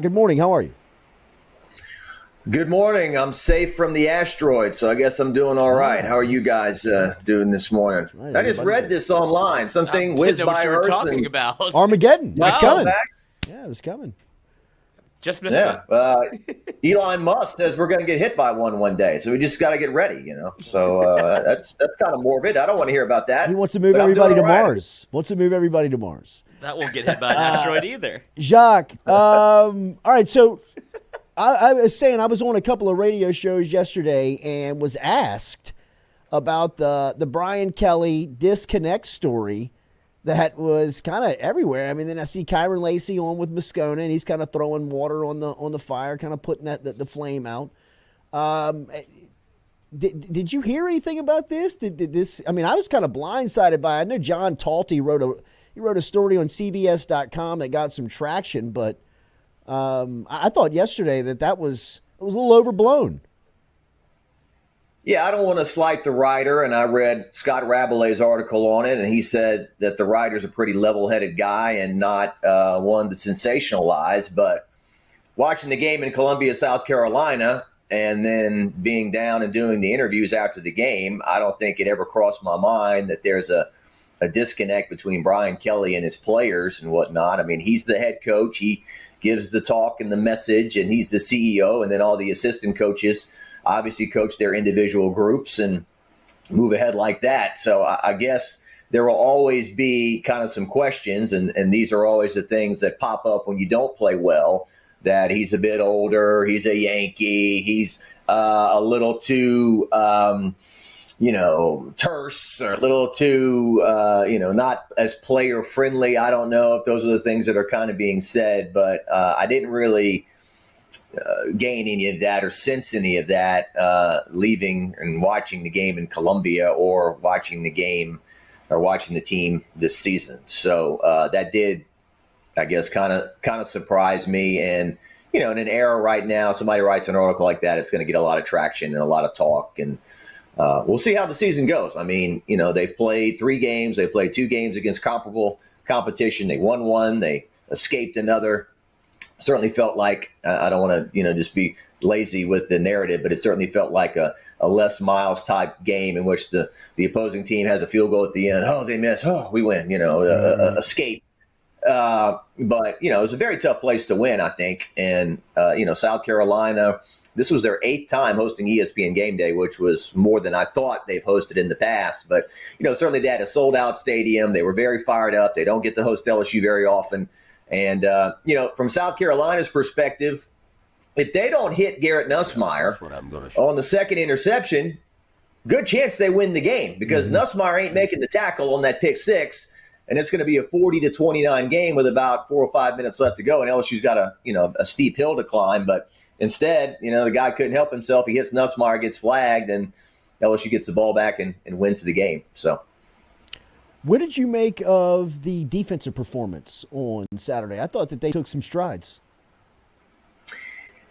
Good morning. How are you? Good morning. I'm safe from the asteroid, so I guess I'm doing all right. How are you guys doing this morning? Right, I just read this online. Something I whizzed didn't know by what you were Earth. talking about. Armageddon. It's Might coming. come back. Yeah, it was coming. Just missed Yeah. it. Elon Musk says we're going to get hit by one day, so we just got to get ready, So that's kind of morbid. I don't want to hear about that. He wants to move but I'm everybody to doing all right. Mars. Wants to move everybody to Mars. That won't get hit by an asteroid either. Jacques. All right. So I was saying I was on a couple of radio shows yesterday and was asked about the Brian Kelly disconnect story that was kind of everywhere. I mean, then I see Kyron Lacey on with Moscona, and he's kind of throwing water on the fire, kind of putting the flame out. Did you hear anything about this? Did this? I mean, I was kind of blindsided by it. I know John Talty wrote a story on CBS.com that got some traction, but I thought yesterday that was a little overblown. Yeah, I don't want to slight the writer, and I read Scott Rabolet's article on it, and he said that the writer's a pretty level-headed guy and not one to sensationalize. But watching the game in Columbia, South Carolina, and then being down and doing the interviews after the game, I don't think it ever crossed my mind that there's a disconnect between Brian Kelly and his players and whatnot. I mean, he's the head coach. He gives the talk and the message, and he's the CEO, and then all the assistant coaches obviously coach their individual groups and move ahead like that. So I guess there will always be kind of some questions, and these are always the things that pop up when you don't play well, that he's a bit older, he's a Yankee, he's a little too terse or a little too, not as player friendly. I don't know if those are the things that are kind of being said, but I didn't really gain any of that or sense any of that leaving and watching the game in Columbia or watching the team this season. So that did, I guess, kind of surprise me. And, in an era right now, somebody writes an article like that, it's going to get a lot of traction and a lot of talk. And we'll see how the season goes. I mean, they've played 3 games. They played 2 games against comparable competition. They won one. They escaped another. Certainly felt like, I don't want to, just be lazy with the narrative, but it certainly felt like a Les Miles type game in which the opposing team has a field goal at the end. Oh, they miss. Oh, we win, escape. But, it was a very tough place to win, I think. And, South Carolina, this was their 8th time hosting ESPN Game Day, which was more than I thought they've hosted in the past. But, certainly they had a sold-out stadium. They were very fired up. They don't get to host LSU very often. And, from South Carolina's perspective, if they don't hit Garrett Nussmeier on the second interception, good chance they win the game because Nussmeier ain't making the tackle on that pick 6. And it's going to be a 40-29 game with about 4 or 5 minutes left to go. And LSU's got a steep hill to climb. But instead, the guy couldn't help himself. He hits Nussmeier, gets flagged, and LSU gets the ball back and wins the game. So. What did you make of the defensive performance on Saturday? I thought that they took some strides.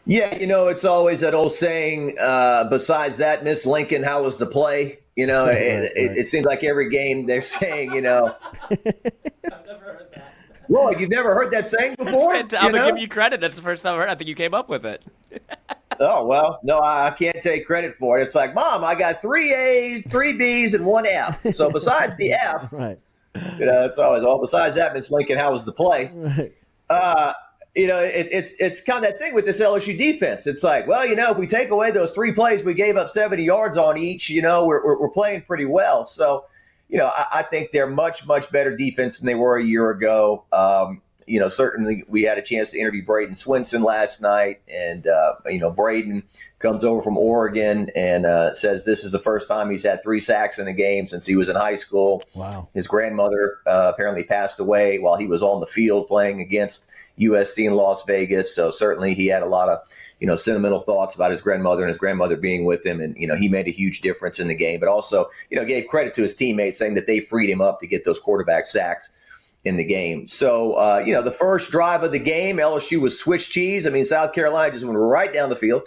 Yeah, it's always that old saying, besides that, Miss Lincoln, how was the play? It seems like every game they're saying, I've never heard that. Well, you've never heard that saying before? I'm going to give you credit. That's the first time I heard it. I think you came up with it. Oh, well, no, I can't take credit for it. It's like, Mom, I got 3 A's, 3 B's, and 1 F. So besides the F, right. It's always, besides that, Miss Lincoln, how was the play? Right. It's kind of that thing with this LSU defense. It's like, well, if we take away those 3 plays we gave up 70 yards on each, we're playing pretty well. So, I think they're much, much better defense than they were a year ago. Certainly we had a chance to interview Braden Swinson last night, and, Braden comes over from Oregon and says this is the first time he's had 3 sacks in a game since he was in high school. Wow. His grandmother apparently passed away while he was on the field playing against USC in Las Vegas. So certainly he had a lot of, sentimental thoughts about his grandmother and his grandmother being with him. And, he made a huge difference in the game, but also, gave credit to his teammates saying that they freed him up to get those quarterback sacks in the game. So, the first drive of the game, LSU was Swiss cheese. I mean, South Carolina just went right down the field.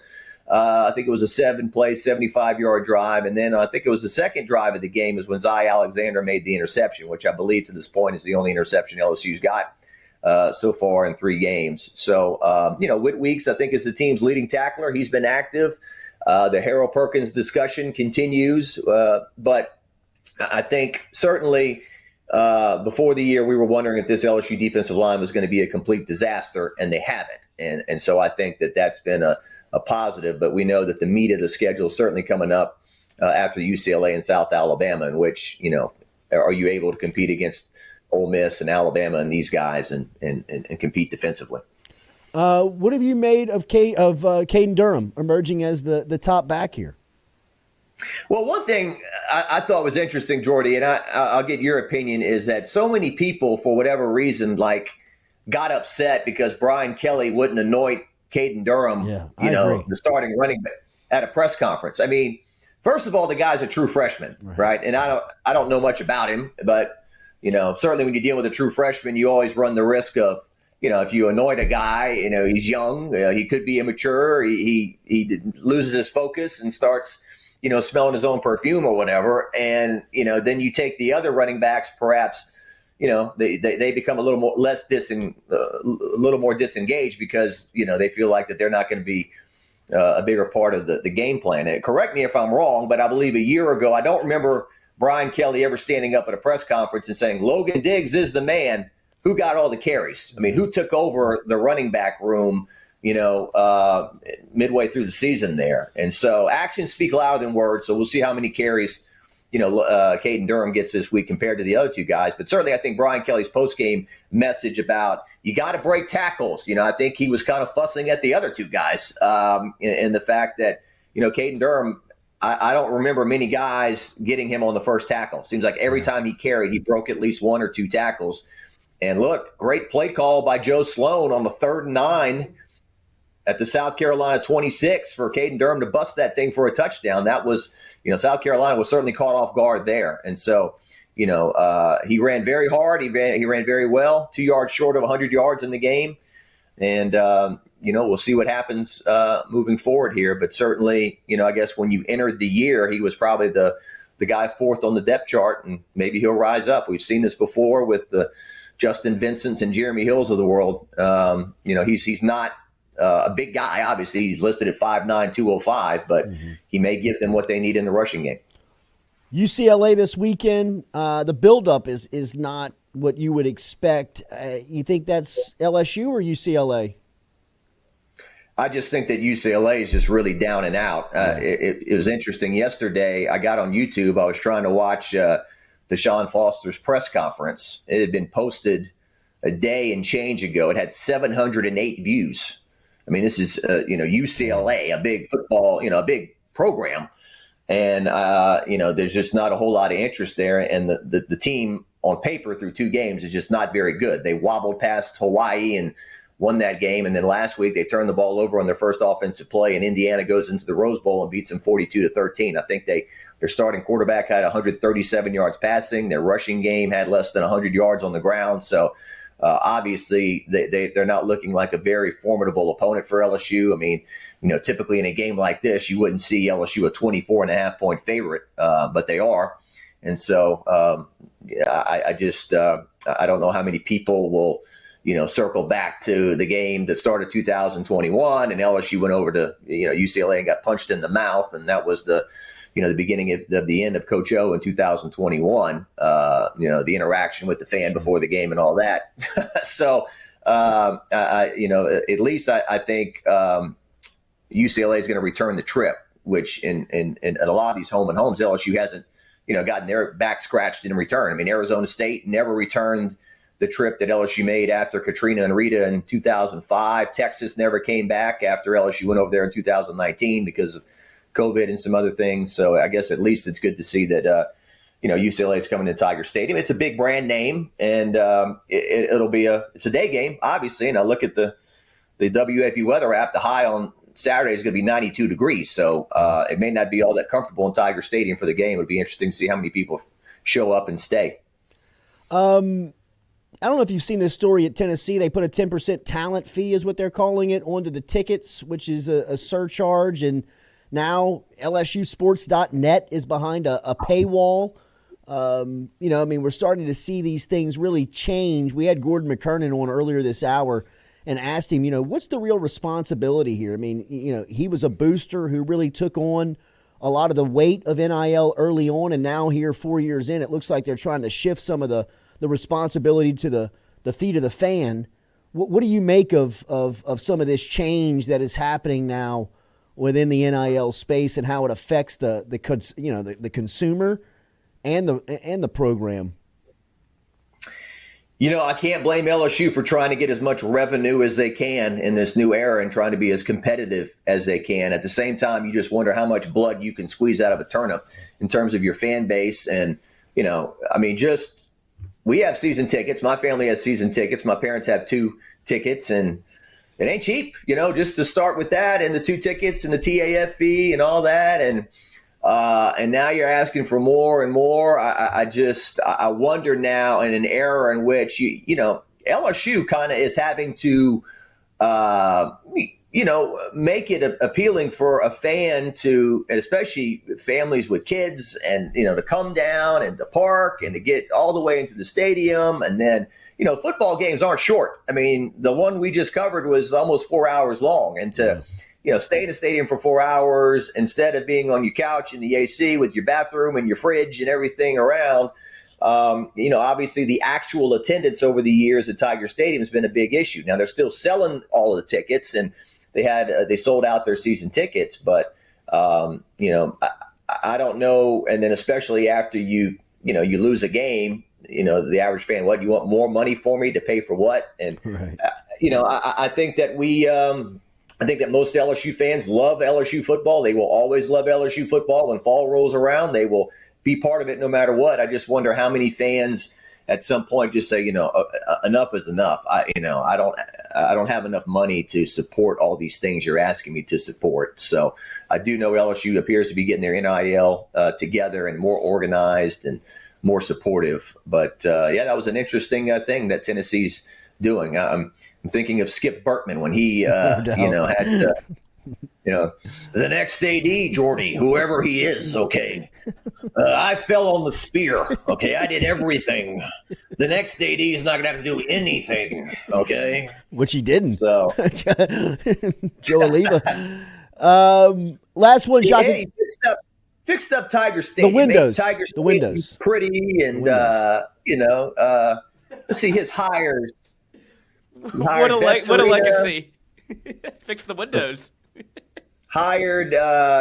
I think it was a 7-play, 75-yard drive. And then I think it was the second drive of the game is when Zy Alexander made the interception, which I believe to this point is the only interception LSU's got so far in 3 games. So, Whit Weeks, I think, is the team's leading tackler. He's been active. The Harold Perkins discussion continues. But I think certainly before the year, we were wondering if this LSU defensive line was going to be a complete disaster, and they haven't. And so I think that that's been a positive. But we know that the meat of the schedule is certainly coming up after UCLA and South Alabama, in which, are you able to compete against Ole Miss and Alabama and these guys and compete defensively? What have you made of Kaden Durham emerging as the top back here? Well, one thing I thought was interesting, Jordy, and I'll get your opinion, is that so many people, for whatever reason, got upset because Brian Kelly wouldn't anoint Kaden Durham, the starting running back at a press conference. I mean, first of all, the guy's a true freshman, right? And I don't know much about him, but certainly when you deal with a true freshman, you always run the risk of, if you anoint a guy, he's young, he could be immature, he loses his focus and starts, smelling his own perfume or whatever. And, then you take the other running backs, perhaps, they become a little more disengaged because, they feel like that they're not going to be a bigger part of the game plan. And correct me if I'm wrong, but I believe a year ago, I don't remember Brian Kelly ever standing up at a press conference and saying, Logan Diggs is the man. Who got all the carries? I mean, who took over the running back room, midway through the season there? And so actions speak louder than words. So we'll see how many carries, Kaden Durham gets this week compared to the other 2 guys. But certainly I think Brian Kelly's postgame message about you got to break tackles. I think he was kind of fussing at the other 2 guys and the fact that, Kaden Durham, I don't remember many guys getting him on the first tackle. Seems like every time he carried, he broke at least 1 or 2 tackles. And look, great play call by Joe Sloan on the 3rd and 9 at the South Carolina 26 for Kaden Durham to bust that thing for a touchdown. That was, South Carolina was certainly caught off guard there. And so, he ran very hard. He ran very well, 2 yards short of 100 yards in the game. And, we'll see what happens moving forward here. But certainly, I guess when you entered the year, he was probably the guy 4th on the depth chart, and maybe he'll rise up. We've seen this before with the Justin Vincents and Jeremy Hills of the world. He's not a big guy. Obviously, he's listed at 5'9", 205, but he may give them what they need in the rushing game. UCLA this weekend, the buildup is not what you would expect. You think that's LSU or UCLA? I just think that UCLA is just really down and out. It was interesting. Yesterday, I got on YouTube. I was trying to watch Deshaun Foster's press conference. It had been posted a day and change ago. It had 708 views. I mean, this is, UCLA, a big football, a big program. And, there's just not a whole lot of interest there. And the team on paper through 2 games is just not very good. They wobbled past Hawaii and won that game. And then last week they turned the ball over on their first offensive play, and Indiana goes into the Rose Bowl and beats them 42-13. I think their starting quarterback had 137 yards passing. Their rushing game had less than 100 yards on the ground. So obviously they're not looking like a very formidable opponent for LSU. I mean, typically in a game like this, you wouldn't see LSU a 24.5-point favorite, but they are. And so I don't know how many people will, circle back to the game that started 2021 and LSU went over to, UCLA and got punched in the mouth. And that was the beginning of the end of Coach O in 2021, the interaction with the fan before the game and all that. So, at least I think UCLA is going to return the trip, which in a lot of these home and homes, LSU hasn't, gotten their back scratched in return. I mean, Arizona State never returned the trip that LSU made after Katrina and Rita in 2005. Texas never came back after LSU went over there in 2019 because of COVID and some other things. So I guess at least it's good to see that, UCLA is coming to Tiger Stadium. It's a big brand name, and it's a day game, obviously. And I look at the WAP weather app, the high on Saturday is going to be 92 degrees. So it may not be all that comfortable in Tiger Stadium for the game. It would be interesting to see how many people show up and stay. I don't know if you've seen this story at Tennessee. They put a 10% talent fee, is what they're calling it, onto the tickets, which is a surcharge. And now LSUsports.net is behind a paywall. We're starting to see these things really change. We had Gordon McKernan on earlier this hour and asked him, what's the real responsibility here? I mean, he was a booster who really took on a lot of the weight of NIL early on, and now here 4 years in, it looks like they're trying to shift some of the responsibility to the feet of the fan. What do you make of some of this change that is happening now within the NIL space and how it affects the consumer and the program? I can't blame LSU for trying to get as much revenue as they can in this new era and trying to be as competitive as they can. At the same time, you just wonder how much blood you can squeeze out of a turnip in terms of your fan base. And, we have season tickets. My family has season tickets. My parents have 2 tickets, and it ain't cheap, just to start with that and the 2 tickets and the TAF fee and all that. And now you're asking for more and more. I wonder now, in an era in which LSU kind of is having to make it appealing for a fan to, and especially families with kids, and to come down and to park and to get all the way into the stadium. And then football games aren't short. I mean, the one we just covered was almost 4 hours long, and to stay in a stadium for 4 hours instead of being on your couch in the AC with your bathroom and your fridge and everything around. Obviously the actual attendance over the years at Tiger Stadium has been a big issue. Now they're still selling all of the tickets, and they sold out their season tickets, but I don't know. And then especially after you lose a game, the average fan, what, you want more money for me to pay for what? And right. I think that I think that most LSU fans love LSU football. They will always love LSU football. When fall rolls around, they will be part of it no matter what. I just wonder how many fans at some point just say, enough is enough. I don't have enough money to support all these things you're asking me to support. So I do know LSU appears to be getting their NIL together and more organized and more supportive. But that was an interesting thing that Tennessee's doing. I'm thinking of Skip Bertman when he, had the next AD, Jordy, whoever he is, okay. I fell on the spear, okay. I did everything. The next AD is not going to have to do anything, okay. Which he didn't. So, Joe Oliva. Last one, Shaka. He fixed up Tiger Stadium. The windows. Made Tiger the windows. pretty, and let's see his hires. What a legacy. Fix the windows. Hired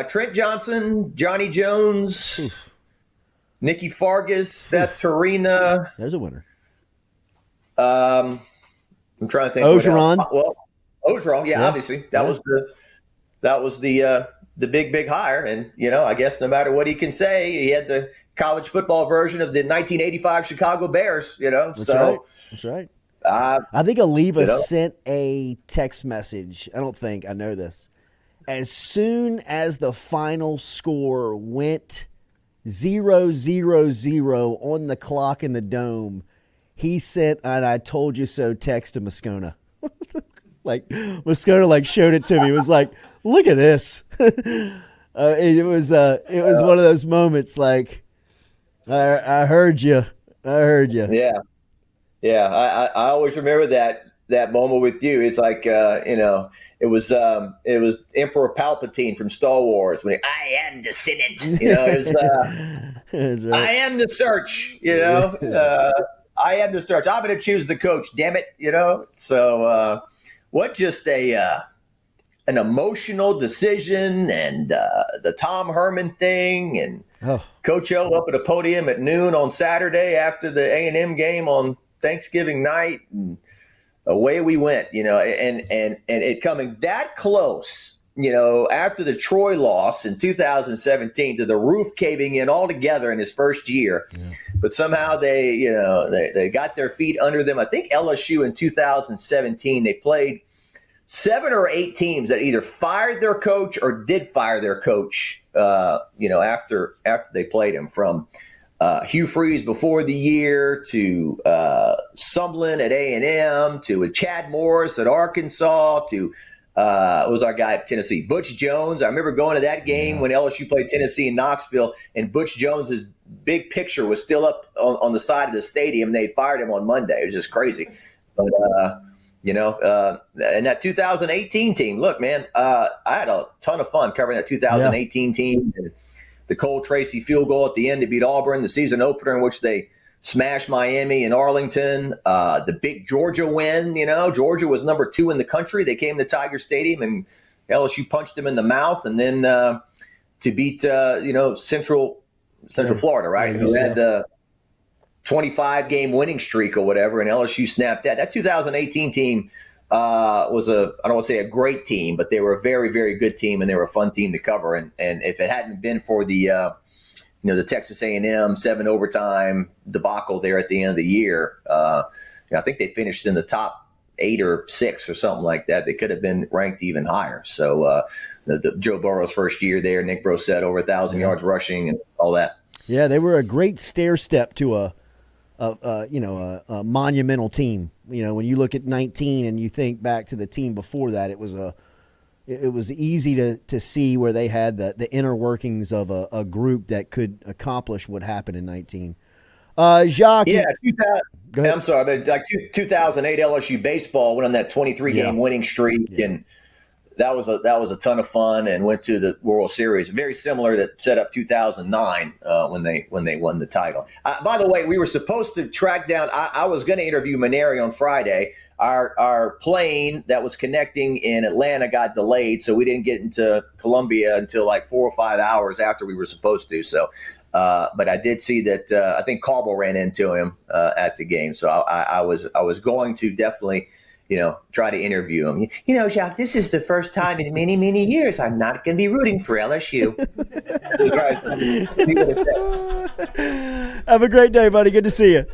Trent Johnson, Johnny Jones, Nikki Fargas, Beth Torina. There's a winner. I'm trying to think. Ogeron. Well, Ogeron, obviously that was the big hire, and I guess no matter what he can say, he had the college football version of the 1985 Chicago Bears. That's right. That's right. I think Oliva sent a text message. I know this. As soon as the final score went 0-0-0 on the clock in the dome, he sent an "I told you so" text to Moscona. Moscona showed it to me. It was like, look at this. It was one of those moments like, I heard you. I heard you. Yeah. Yeah, I always remember that moment with you. It's like it was Emperor Palpatine from Star Wars when I am the Senate. It was right. I am the search. I am the search. I'm going to choose the coach. Damn it. So what just an emotional decision, and the Tom Herman thing, and Coach O up at a podium at noon on Saturday after the A&M game on Thanksgiving night, and away we went, and it coming that close, after the Troy loss in 2017, to the roof caving in altogether in his first year. Yeah. But somehow they got their feet under them. I think LSU in 2017, they played 7 or 8 teams that either fired their coach or did fire their coach, after they played him, from Hugh Freeze before the year to Sumlin at A&M to Chad Morris at Arkansas to was our guy at Tennessee, Butch Jones. I remember going to that game when LSU played Tennessee in Knoxville, and Butch Jones's big picture was still up on the side of the stadium. They fired him on Monday. It was just crazy. But, and that 2018 team, look, man, I had a ton of fun covering that 2018 team. And the Cole Tracy field goal at the end to beat Auburn, the season opener in which they smashed Miami and Arlington, the big Georgia win. Georgia was number 2 in the country. They came to Tiger Stadium and LSU punched them in the mouth. And then to beat, Central Florida, right? Who had the 25-game winning streak or whatever, and LSU snapped that. That 2018 team was I don't want to say a great team, but they were a very, very good team, and they were a fun team to cover. And if it hadn't been for the the Texas A&M 7 overtime debacle there at the end of the year, I think they finished in the top 8 or 6 or something like that. They could have been ranked even higher. So the Joe Burrow's first year there, Nick Brossette over 1,000 yards rushing and all that. Yeah, they were a great stair step to a monumental team. When you look at 19 and you think back to the team before that, it was easy to see where they had the inner workings of a group that could accomplish what happened in 19. Jacques. Yeah, I'm sorry, but 2008 LSU baseball went on that 23-game winning streak, and that was a ton of fun, and went to the World Series. Very similar that set up 2009 when they won the title. By the way, we were supposed to track down. I was going to interview Maneri on Friday. Our plane that was connecting in Atlanta got delayed, so we didn't get into Columbia until like 4 or 5 hours after we were supposed to. So. But I did see that I think Caldwell ran into him at the game, so I was going to definitely, try to interview him. Jacques, this is the first time in many, many years I'm not going to be rooting for LSU. Have a great day, buddy. Good to see you.